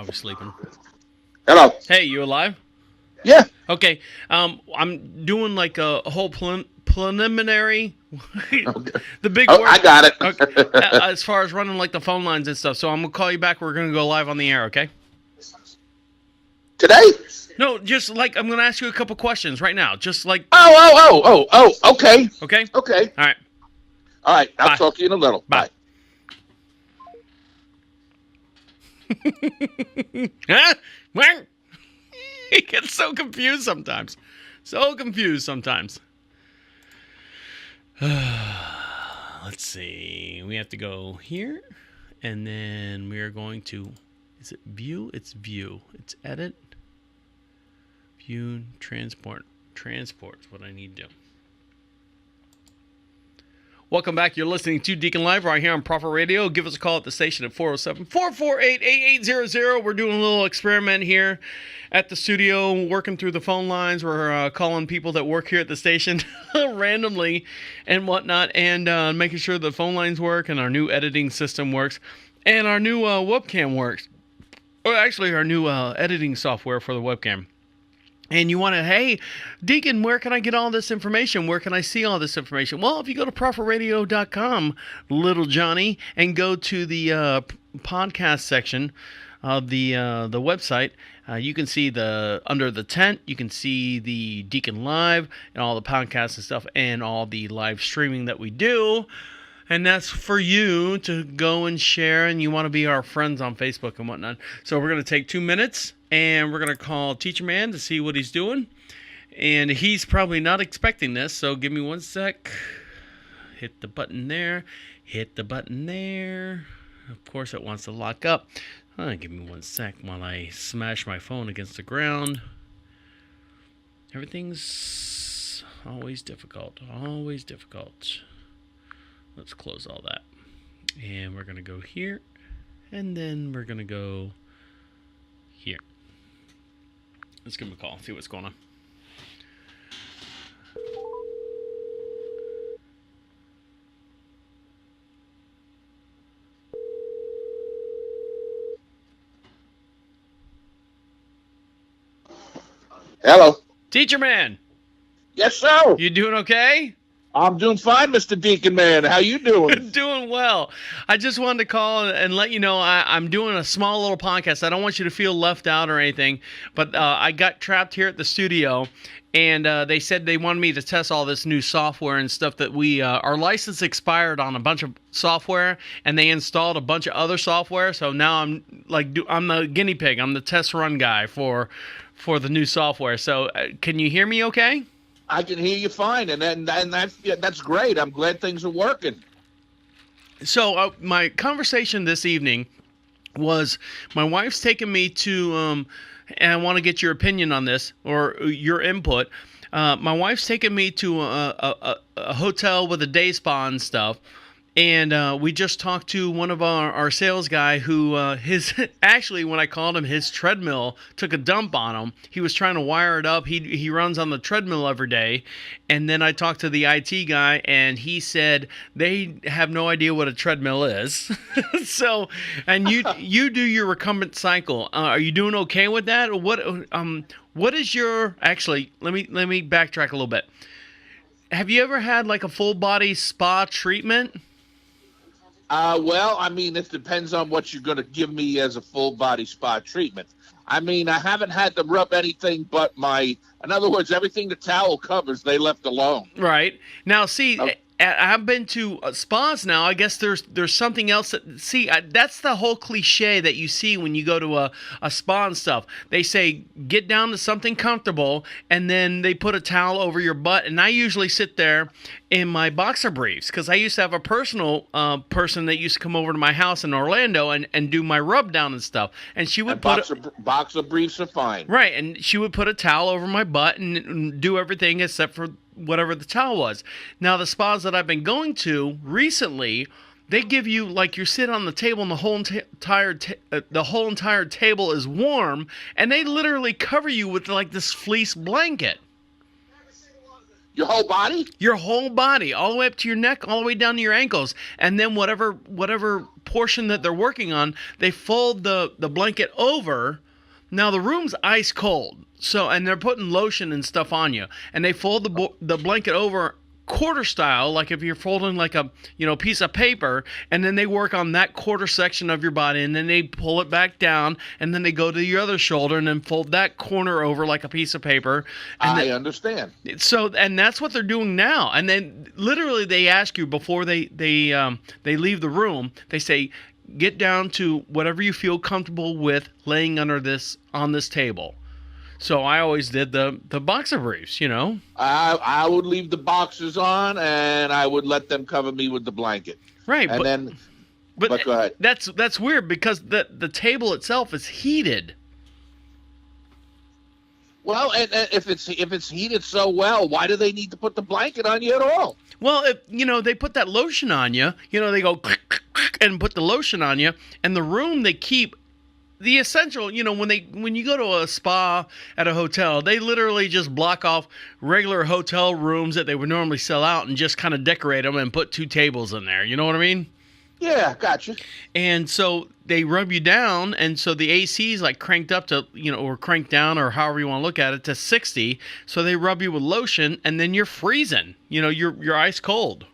probably sleeping. Hello. Hey, you alive? Yeah. Okay. I'm doing like a whole preliminary. Okay. The big Oh, word. I got it. Okay. As far as running like the phone lines and stuff. So I'm gonna call you back. We're gonna go live on the air. Okay. Today? No, just like I'm gonna ask you a couple questions right now. Just like. Oh. Okay. Okay. Okay. All right. All right. I'll Bye. talk to you in a little. Bye. Huh? Where? He gets so confused sometimes. Let's see. We have to go here, and then we are going to. Is it view? It's view. It's edit. View, transport. Transport is what I need to do. Welcome back. You're listening to Deacon Live right here on Prophet Radio. Give us a call at the station at 407-448-8800. We're doing a little experiment here at the studio, working through the phone lines. We're calling people that work here at the station randomly and whatnot, and making sure the phone lines work and our new editing system works and our new webcam works. Or actually, our new editing software for the webcam. And you want to, hey, Deacon, where can I get all this information? Where can I see all this information? Well, if you go to prophetradio.com, little Johnny, and go to the podcast section of the website, you can see under the tent, you can see the Deacon Live and all the podcasts and stuff and all the live streaming that we do. And that's for you to go and share, and you want to be our friends on Facebook and whatnot. So we're going to take 2 minutes, and we're going to call Teacher Man to see what he's doing. And he's probably not expecting this, so give me 1 sec. Hit the button there. Hit the button there. Of course, it wants to lock up. Give me 1 sec while I smash my phone against the ground. Everything's always difficult. Always difficult. Let's close all that. And we're going to go here. And then we're going to go here. Let's give him a call. See what's going on. Hello. Teacher Man. Yes, sir. You doing okay? I'm doing fine, Mr. Deacon Man. How you doing? Doing well. I just wanted to call and let you know I'm doing a small little podcast. I don't want you to feel left out or anything, but I got trapped here at the studio, and they said they wanted me to test all this new software and stuff that our license expired on a bunch of software, and they installed a bunch of other software. So now I'm the guinea pig. I'm the test run guy for the new software. So can you hear me okay? I can hear you fine, and that's great. I'm glad things are working. So my conversation this evening was my wife's taking me to, and I want to get your opinion on this or your input. My wife's taking me to a hotel with a day spa and stuff. And we just talked to one of our sales guy who actually when I called him, his treadmill took a dump on him. He was trying to wire it up. He runs on the treadmill every day. And then I talked to the IT guy, and he said they have no idea what a treadmill is. So, and you do your recumbent cycle. Are you doing okay with that? Or what is your actually? Let me backtrack a little bit. Have you ever had like a full body spa treatment? Well, I mean, it depends on what you're going to give me as a full body spa treatment. I mean, I haven't had to rub anything but in other words, everything the towel covers, they left alone. Right. Now, see, I've been to spas now. I guess there's something else that's the whole cliche that you see when you go to a spa and stuff. They say, get down to something comfortable, and then they put a towel over your butt. And I usually sit there in my boxer briefs because I used to have a personal person that used to come over to my house in Orlando and do my rub down and stuff. And she would boxer briefs are fine. Right, and she would put a towel over my butt and do everything except for whatever the towel was. Now, the spas that I've been going to recently, they give you, like, you sit on the table and the whole entire table is warm, and they literally cover you with, like, this fleece blanket. Your whole body? Your whole body, all the way up to your neck, all the way down to your ankles. And then whatever portion that they're working on, they fold the blanket over. Now, the room's ice cold. So, and they're putting lotion and stuff on you. And they fold the blanket over quarter style, like if you're folding like a piece of paper, and then they work on that quarter section of your body, and then they pull it back down, and then they go to your other shoulder and then fold that corner over like a piece of paper. And I understand. So, and that's what they're doing now. And then literally they ask you before they leave the room, they say, get down to whatever you feel comfortable with laying on this table. So I always did the boxer briefs, I would leave the boxers on, and I would let them cover me with the blanket. Right, and but go ahead. That's weird because the table itself is heated. Well, and if it's heated so well, why do they need to put the blanket on you at all? Well, if they put that lotion on you, they go and put the lotion on you, and the room they keep. The essential, when you go to a spa at a hotel, they literally just block off regular hotel rooms that they would normally sell out and just kind of decorate them and put 2 tables in there. You know what I mean? Yeah, gotcha. And so they rub you down, and so the AC is like cranked up to, or cranked down, or however you want to look at it, to 60. So they rub you with lotion, and then you're freezing. You're ice cold.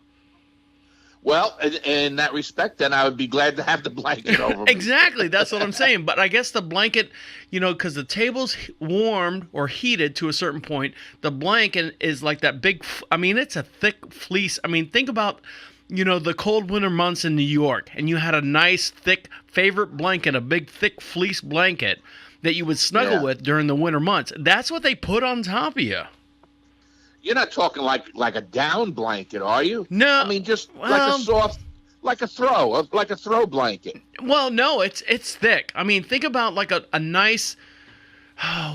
Well, in that respect, then I would be glad to have the blanket over me. Exactly, that's what I'm saying. But I guess the blanket, because the table's warmed or heated to a certain point, the blanket is like that big, it's a thick fleece. Think about, the cold winter months in New York, and you had a nice, thick favorite blanket, a big, thick fleece blanket that you would snuggle with during the winter months. That's what they put on top of you. You're not talking like a down blanket, are you? No. Just like a soft, like a throw blanket. Well, no, it's thick. Think about like a nice,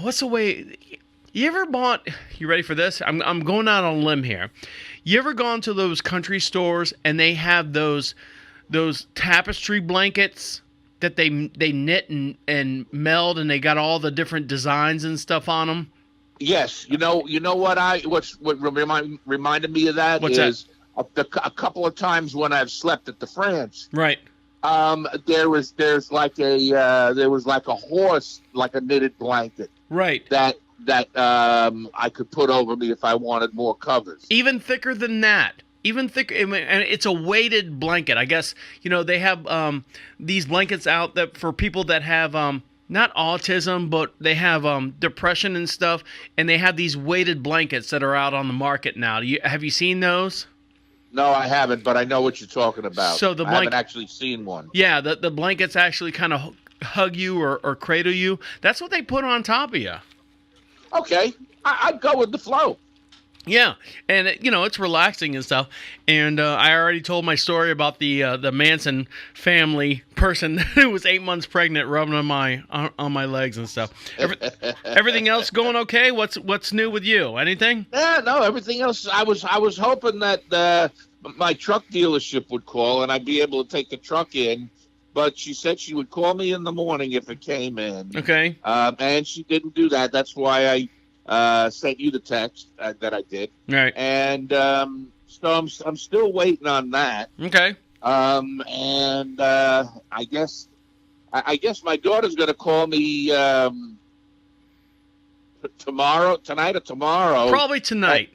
what's the way, you ever bought, you ready for this? I'm going out on a limb here. You ever gone to those country stores and they have those tapestry blankets that they knit and meld, and they got all the different designs and stuff on them? Yes, what reminded me of that is a couple of times when I've slept at the France. Right. There was like a horse, like a knitted blanket. Right. That I could put over me if I wanted more covers. Even thicker than that. Even thicker, and it's a weighted blanket. I guess they have these blankets out that for people that have not autism, but they have depression and stuff, and they have these weighted blankets that are out on the market now. Have you seen those? No, I haven't, but I know what you're talking about. So I haven't actually seen one. Yeah, the blankets actually kind of hug you or cradle you. That's what they put on top of you. Okay, I'd go with the flow. Yeah, and it's relaxing and stuff. And I already told my story about the Manson family person who was 8 months pregnant, rubbing on my legs and stuff. Everything else going okay? What's new with you? Anything? Yeah, no, everything else. I was hoping that my truck dealership would call and I'd be able to take the truck in. But she said she would call me in the morning if it came in. Okay. And she didn't do that. That's why I sent you the text that I did. Right. And so I'm still waiting on that. Okay. And I guess my daughter's going to call me tonight or tomorrow. Probably tonight.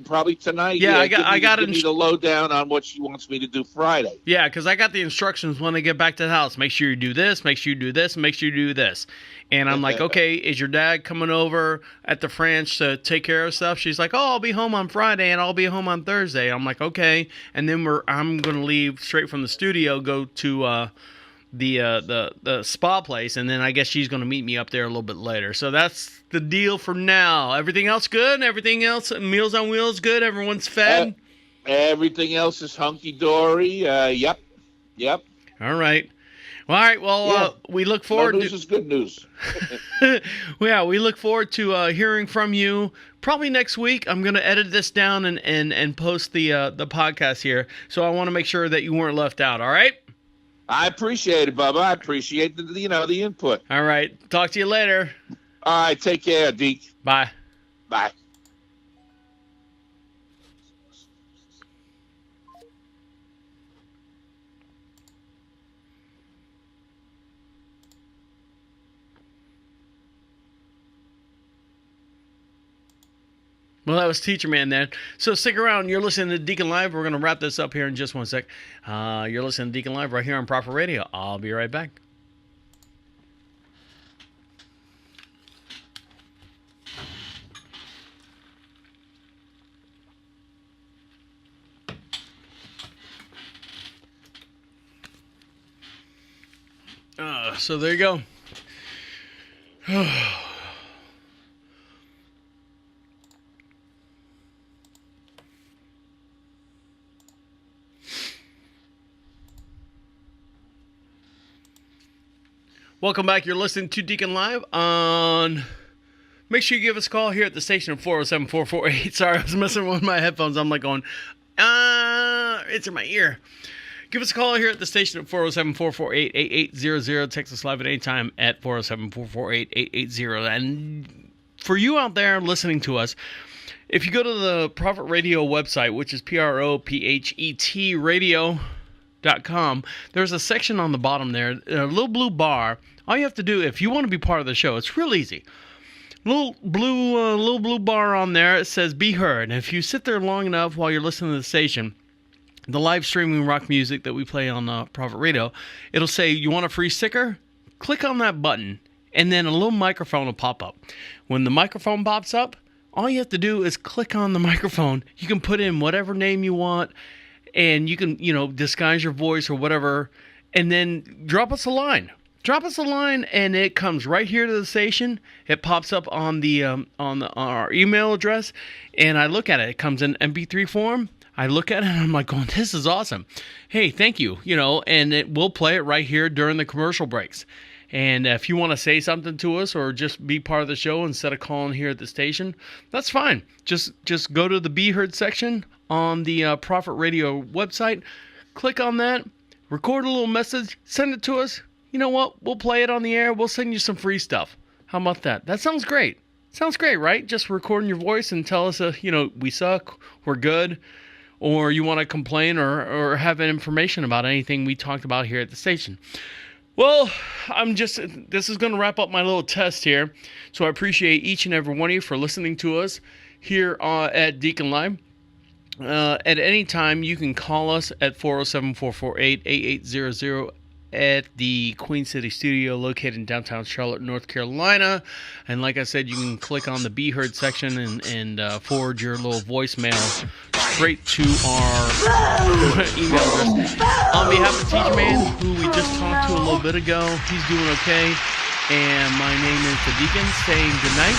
Probably tonight. Yeah, I got give me the lowdown on what she wants me to do Friday. Yeah, because I got the instructions when I get back to the house. Make sure you do this. Make sure you do this. Make sure you do this. And I'm like, okay, is your dad coming over at the French to take care of stuff? She's like, oh, I'll be home on Friday and I'll be home on Thursday. I'm like, okay. And then I'm gonna leave straight from the studio, go to the spa place, and then I guess she's gonna meet me up there a little bit later. So that's the deal for now. Everything else good? Everything else, Meals on Wheels good? Everyone's fed? Everything else is hunky-dory. Yep. All right. Well, all right. Well, we look forward. No news is good news. Yeah, we look forward to hearing from you. Probably next week. I'm going to edit this down and post the podcast here. So I want to make sure that you weren't left out. All right. I appreciate it, Bubba. I appreciate the input. All right. Talk to you later. All right. Take care, Deke. Bye. Bye. Well, that was Teacher Man then. So stick around. You're listening to Deacon Live. We're going to wrap this up here in just one sec. You're listening to Deacon Live right here on Proper Radio. I'll be right back. So there you go. Welcome back. You're listening to Deacon Live on... Make sure you give us a call here at the station at 407-448. Sorry, I was messing with my headphones. I'm like going, it's in my ear. Give us a call here at the station at 407-448-8800. Text us live at any time at 407-448-8880. And for you out there listening to us, if you go to the Prophet Radio website, which is PROPHET radio.com, there's a section on the bottom there, a little blue bar. All you have to do, if you want to be part of the show, it's real easy. Little blue bar on there. It says "Be Heard." And if you sit there long enough while you're listening to the station, the live streaming rock music that we play on Prophet Radio, it'll say, you want a free sticker? Click on that button, and then a little microphone will pop up. When the microphone pops up, all you have to do is click on the microphone. You can put in whatever name you want, and you can, disguise your voice or whatever, and then drop us a line. Drop us a line, and it comes right here to the station. It pops up on our email address, and I look at it. It comes in MP3 form. I look at it and I'm like going, this is awesome. Hey, thank you. And we'll play it right here during the commercial breaks. And if you want to say something to us or just be part of the show instead of calling here at the station, that's fine. Just go to the Be Heard section on the Prophet Radio website. Click on that. Record a little message. Send it to us. You know what? We'll play it on the air. We'll send you some free stuff. How about that? That sounds great. Sounds great, right? Just recording your voice and tell us, we suck, we're good. Or you want to complain or have information about anything we talked about here at the station. Well, this is going to wrap up my little test here. So I appreciate each and every one of you for listening to us here at Deacon Live. At any time, you can call us at 407-448-8800 at the Queen City studio located in downtown Charlotte, North Carolina. And like I said, you can click on the Be Heard section and forward your little voicemail straight to our email address. On behalf of Teacher Man, who we just talked to a little bit ago, he's doing okay. And my name is the Deacon, saying goodnight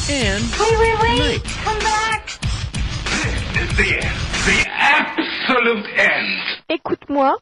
and Wait! Come back! This is the end. The absolute end. Écoute-moi.